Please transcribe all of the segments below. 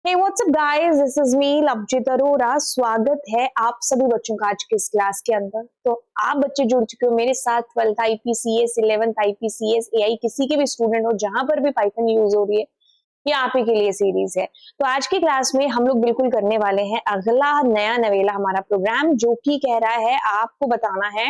Hey what's up guys, this is me Lovejeet Arora. स्वागत है आप सभी बच्चों का आज के इस क्लास के अंदर। तो आप बच्चे जुड़ चुके हो मेरे साथ 12th आईपीसीएस, 11th आईपीसीएस, एआई किसी के भी स्टूडेंट हो जहां पर भी पाइथन यूज हो रही है, ये आप ही के लिए सीरीज है। तो आज की क्लास में हम लोग बिल्कुल करने वाले हैं अगला नया नवेला हमारा प्रोग्राम, जो कि कह रहा है आपको बताना है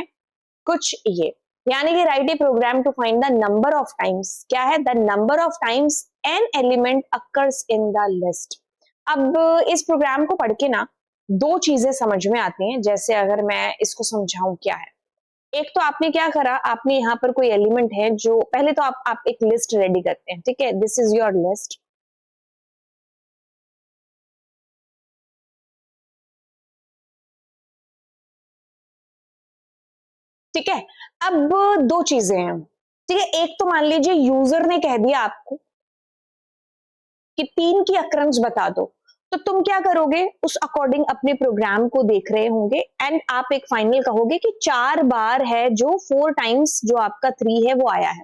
कुछ ये, यानी कि write a program to find the number of times. क्या है? The number of times an element occurs in the list. अब इस प्रोग्राम को पढ़ के ना दो चीजें समझ में आती हैं। जैसे अगर मैं इसको समझाऊं क्या है, एक तो आपने क्या करा, आपने यहाँ पर कोई एलिमेंट है जो पहले तो आप एक लिस्ट रेडी करते हैं, ठीक है, दिस इज योर लिस्ट। ठीक है, अब दो चीजें हैं, ठीक है। एक तो मान लीजिए यूजर ने कह दिया आपको कि 3 की अक्रंस बता दो, तो तुम क्या करोगे, उस अकॉर्डिंग अपने प्रोग्राम को देख रहे होंगे एंड आप एक फाइनल कहोगे कि 4 बार है जो 4 टाइम्स जो आपका 3 है वो आया है।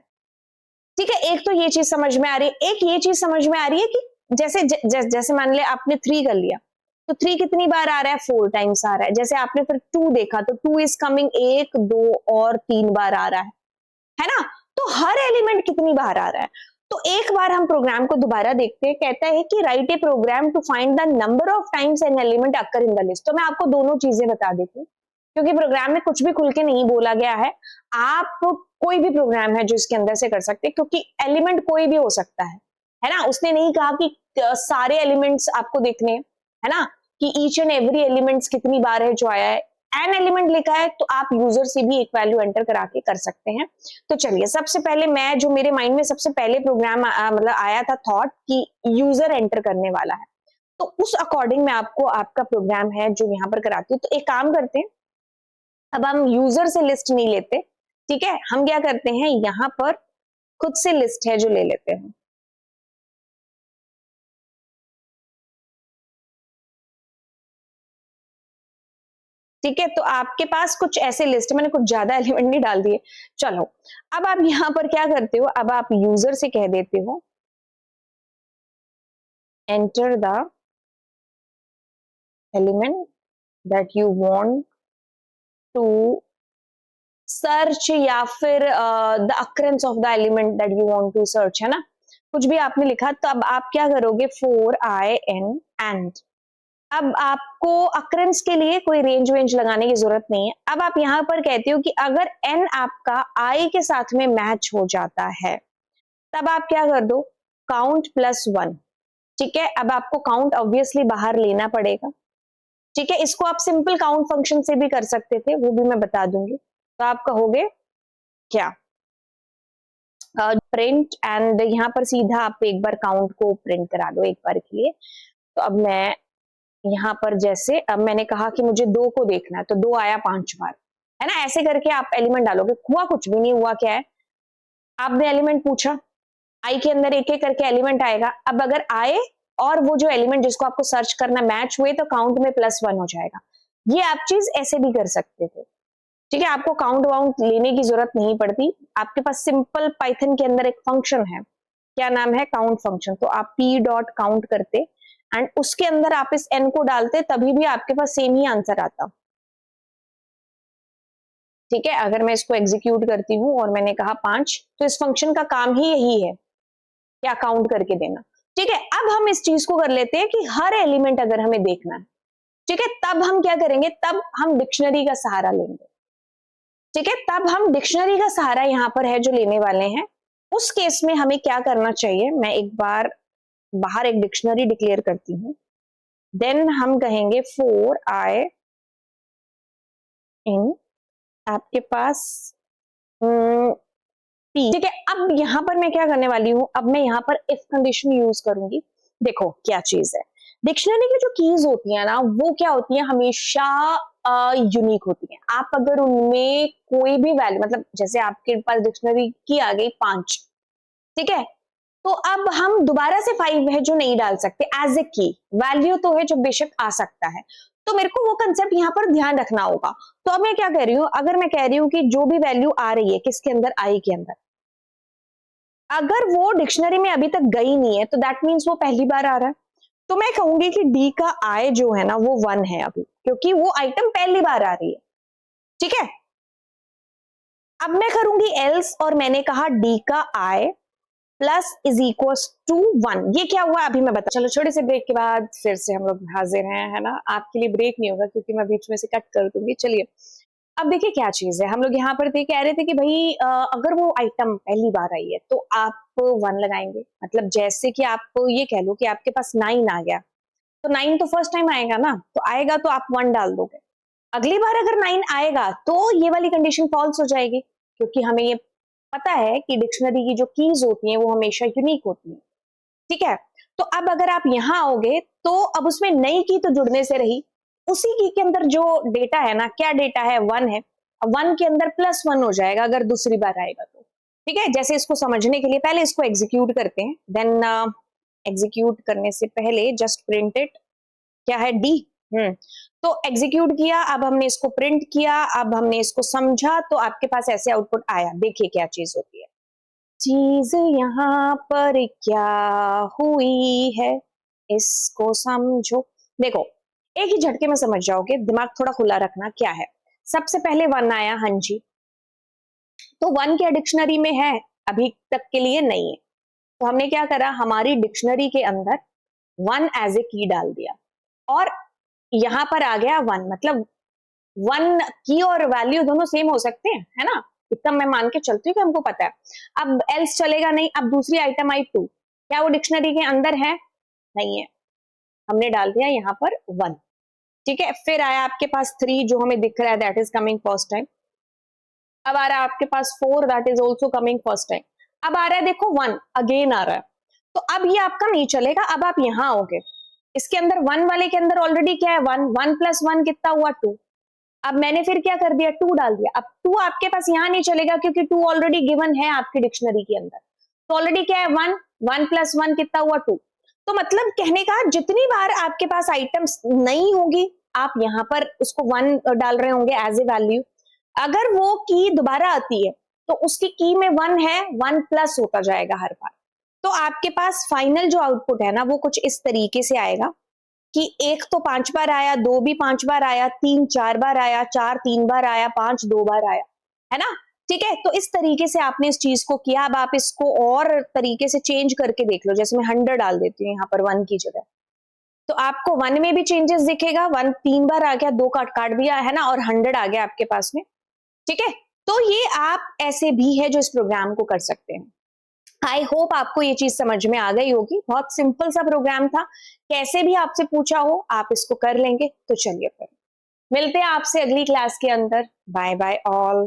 ठीक है, एक तो ये चीज समझ में आ रही है। एक ये चीज समझ में आ रही है कि जैसे मान ले आपने 3 कर लिया, तो 3 कितनी बार आ रहा है? 4 टाइम्स आ रहा है। जैसे आपने फिर 2 देखा तो 2 इज कमिंग 1, 2 और 3 बार आ रहा है ना। तो हर एलिमेंट कितनी बार आ रहा है? तो एक बार हम प्रोग्राम को दोबारा देखते हैं। कहता है कि write a program to find the number of times an element occur in the list. तो मैं आपको दोनों चीजें बता देती हूँ, क्योंकि प्रोग्राम में कुछ भी खुल के नहीं बोला गया है। आप कोई भी प्रोग्राम है जो इसके अंदर से कर सकते हैं, क्योंकि एलिमेंट कोई भी हो सकता है ना। उसने नहीं कहा कि सारे एलिमेंट्स आपको देखने हैं, है ना, कि ईच एंड एवरी एलिमेंट्स कितनी बार है जो आया है। एन एलिमेंट लिखा है तो आप यूजर से भी एक वैल्यू एंटर करा के कर सकते हैं। तो चलिए, सबसे पहले मैं जो मेरे माइंड में सबसे पहले प्रोग्राम मतलब आया था थॉट कि यूजर एंटर करने वाला है, तो उस अकॉर्डिंग मैं आपको आपका प्रोग्राम है जो यहाँ पर कराती हूँ। तो एक काम करते हैं, अब हम यूजर से लिस्ट नहीं लेते, ठीक है, हम क्या करते हैं, यहाँ पर खुद से लिस्ट है जो ले लेते हैं। ठीक है, तो आपके पास कुछ ऐसे लिस्ट, मैंने कुछ ज्यादा एलिमेंट नहीं डाल दिए। चलो, अब आप यहाँ पर क्या करते हो, अब आप यूजर से कह देते हो enter the element that you want to search, या फिर the occurrence of the element that you want to search, है ना। कुछ भी आपने लिखा, तो अब आप क्या करोगे, फोर आई एन एंड। अब आपको अकरेंस के लिए कोई रेंज वेंज लगाने की जरूरत नहीं है। अब आप यहाँ पर कहते हो कि अगर एन आपका आई के साथ में मैच हो जाता है, तब आप क्या कर दो, काउंट प्लस 1। ठीक है, अब आपको काउंट ऑब्वियसली बाहर लेना पड़ेगा। ठीक है, इसको आप सिंपल काउंट फंक्शन से भी कर सकते थे, वो भी मैं बता दूंगी। तो आप कहोगे क्या, प्रिंट, एंड यहाँ पर सीधा आप एक बार काउंट को प्रिंट करा दो एक बार के लिए। तो अब मैं यहाँ पर, जैसे अब मैंने कहा कि मुझे 2 को देखना है, तो 2 आया 5 बार, है ना। ऐसे करके आप एलिमेंट डालोगे। हुआ कुछ भी नहीं, हुआ क्या है, आपने एलिमेंट पूछा, आई के अंदर एक एक करके एलिमेंट आएगा। अब अगर आए और वो जो एलिमेंट जिसको आपको सर्च करना मैच हुए, तो काउंट में +1 हो जाएगा। ये आप चीज ऐसे भी कर सकते थे। ठीक है, आपको काउंट वाउंट लेने की जरूरत नहीं पड़ती। आपके पास सिंपल पाइथन के अंदर एक फंक्शन है, क्या नाम है, काउंट फंक्शन। तो आप p.count करते एंड उसके अंदर आप इस n को डालते, तभी भी आपके पास सेम ही आंसर आता। ठीक है, अगर मैं इसको एग्जीक्यूट करती हूँ और मैंने कहा 5, तो इस फंक्शन का काम ही यही है, क्या काउंट करके देना। ठीक है, अब हम इस चीज को कर लेते हैं कि हर एलिमेंट अगर हमें देखना है, ठीक है, तब हम क्या करेंगे, तब हम डिक्शनरी का सहारा लेंगे। ठीक है, तब हम डिक्शनरी का सहारा यहाँ पर है जो लेने वाले हैं। उस केस में हमें क्या करना चाहिए, मैं एक बार बाहर एक डिक्शनरी डिक्लेयर करती हूँ। देन हम कहेंगे फोर आई इन, आपके पास पी। ठीक है, अब यहाँ पर मैं क्या करने वाली हूँ, अब मैं यहाँ पर इफ कंडीशन यूज करूंगी। देखो क्या चीज है, डिक्शनरी की जो कीज होती है ना, वो क्या होती है, हमेशा यूनिक होती है। आप अगर उनमें कोई भी वैल्यू, मतलब जैसे आपके पास डिक्शनरी की आ गई 5, ठीक है, तो अब हम दोबारा से 5 है जो नहीं डाल सकते एज ए की वैल्यू, तो है जो बेशक आ सकता है। तो मेरे को वो कंसेप्ट यहाँ पर ध्यान रखना होगा। तो अब मैं क्या कह रही हूँ, अगर मैं कह रही हूँ कि जो भी वैल्यू आ रही है किसके अंदर, आई के अंदर, अगर वो डिक्शनरी में अभी तक गई नहीं है, तो दैट मीन्स वो पहली बार आ रहा है। तो मैं कहूंगी कि डी का आई जो है ना वो 1 है अभी, क्योंकि वो आइटम पहली बार आ रही है। ठीक है, अब मैं करूंगी एल्स, और मैंने कहा डी का आई प्लस इज इक्वल टू 1। ये क्या हुआ अभी मैं बता। चलो छोटे से ब्रेक के बाद फिर से हम लोग हाजिर हैं, है ना। आपके लिए ब्रेक नहीं होगा क्योंकि मैं बीच में से कट कर दूंगी। चलिए अब देखिए क्या चीज है, हम लोग यहाँ पर थे कह रहे थे कि भाई अगर वो आइटम पहली बार आई है तो आप 1 लगाएंगे। मतलब जैसे कि आप ये कह लो कि आपके पास 9 आ गया, तो 9 तो फर्स्ट टाइम आएगा ना, तो आएगा तो आप 1 डाल दोगे। अगली बार अगर 9 आएगा तो ये वाली कंडीशन फॉल्स हो जाएगी, क्योंकि हमें ये पता है कि डिक्शनरी की जो कीज होती हैं वो हमेशा यूनिक होती हैं। ठीक है, तो अब अगर आप यहां आओगे तो अब उसमें नई की तो जुड़ने से रही, उसी की के अंदर जो डेटा है ना, क्या डेटा है 1 है, 1 के अंदर +1 हो जाएगा अगर दूसरी बार आएगा तो। ठीक है, जैसे इसको समझने के लिए पहले इसको एग्जीक्यूट करते हैं, देन एग्जीक्यूट करने से पहले जस्ट प्रिंट इट। क्या है डी, तो एग्जीक्यूट किया, अब हमने इसको प्रिंट किया, अब हमने इसको समझा, तो आपके पास ऐसे आउटपुट आया। देखिए क्या चीज होती है, चीज यहाँ पर क्या हुई है इसको समझो। देखो एक ही झटके में समझ जाओगे, दिमाग थोड़ा खुला रखना। क्या है, सबसे पहले 1 आया, हाँ जी, तो 1 क्या डिक्शनरी में है? अभी तक के लिए नहीं है, तो हमने क्या करा, हमारी डिक्शनरी के अंदर 1 एज ए की डाल दिया, और यहां पर आ गया 1। मतलब 1 की और वैल्यू दोनों सेम हो सकते हैं, है ना, इतना मैं मान के चलती हूँ कि हमको पता है। अब एल्स चलेगा नहीं, अब दूसरी आइटम आई 2, क्या वो डिक्शनरी के अंदर है? नहीं है, हमने डाल दिया यहाँ पर 1। ठीक है, फिर आया आपके पास 3 जो हमें दिख रहा है, that is coming first time. अब आ रहा है आपके पास 4, that is also coming first time. अब आ रहा है देखो 1 अगेन आ रहा है, तो अब ये आपका नहीं चलेगा। अब आप यहां आओगे, इसके अंदर 1 वाले के अंदर ऑलरेडी क्या है 1, 1 + 1 कितना हुआ 2। अब मैंने फिर क्या कर दिया, 2 डाल दिया। अब 2 आपके पास यहां नहीं चलेगा क्योंकि 2 ऑलरेडी गिवन है आपकी डिक्शनरी के अंदर, तो ऑलरेडी क्या है 1, 1 + 1 कितना हुआ 2। तो मतलब कहने का, जितनी बार आपके पास आइटम्स नहीं होगी, आप यहां पर उसको 1 डाल रहे होंगे एज ए वैल्यू, अगर वो की दोबारा आती है तो उसकी की में 1 है, 1 प्लस होता जाएगा हर बार। तो आपके पास फाइनल जो आउटपुट है ना वो कुछ इस तरीके से आएगा कि 1 तो 5 बार आया, 2 भी 5 बार आया, 3 4 बार आया, 4 3 बार आया, 5 2 बार आया, है ना। ठीक है, तो इस तरीके से आपने इस चीज को किया। अब आप इसको और तरीके से चेंज करके देख लो, जैसे मैं 100 डाल देती हूँ यहाँ पर 1 की जगह, तो आपको 1 में भी चेंजेस दिखेगा। 1 3 बार आ गया, 2 काट दिया, है ना, और 100 आ गया आपके पास में। ठीक है, तो ये आप ऐसे भी है जो इस प्रोग्राम को कर सकते हैं। आई होप आपको ये चीज समझ में आ गई होगी। बहुत सिंपल सा प्रोग्राम था, कैसे भी आपसे पूछा हो आप इसको कर लेंगे। तो चलिए फिर मिलते हैं आपसे अगली क्लास के अंदर। Bye bye all.